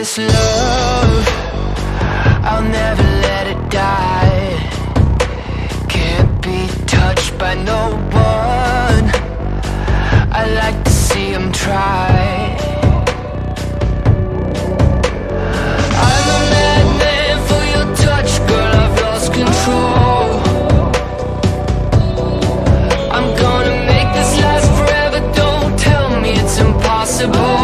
this love, I'll never let it die. Can't be touched by no one, I like to see him try. I'm a madman for your touch, girl, I've lost control. I'm gonna make this last forever, don't tell me it's impossible.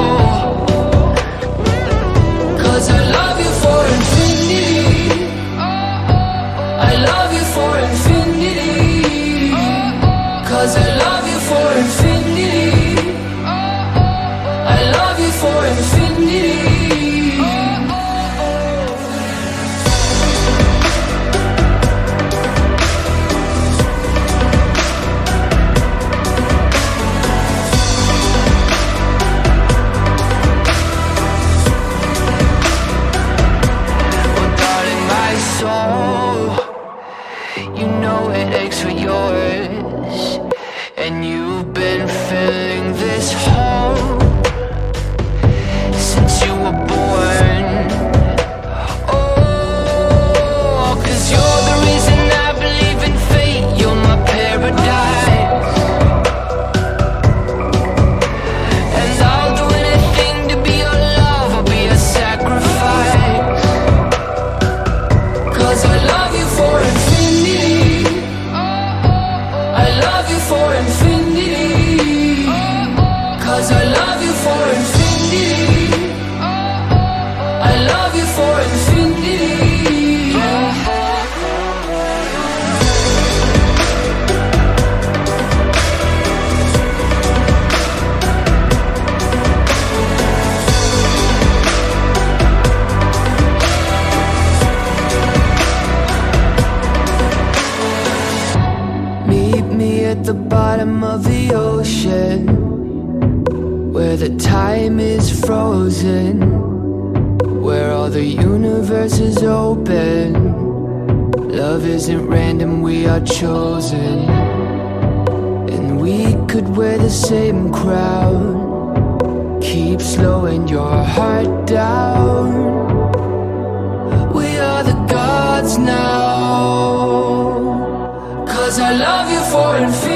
Cause I love you for infinity, I love you for infinity. Cause I love you for infinity, I love you for infinity. You know it aches for yours, and you've been filling this hole since you were born. Oh, 'cause you're the reason I believe in fate, you're my paradise. And I'll do anything to be your love, I'll be a sacrifice. 'Cause I love you for infinity, I love you for infinity. Cause I love you for infinity, I love you for infinity. Meet me at the bottom of the ocean, where the time is frozen, where all the universe is open. Love isn't random, we are chosen. And we could wear the same crown, keep slowing your heart down. We are the gods now. 'Cause I love you for infinity,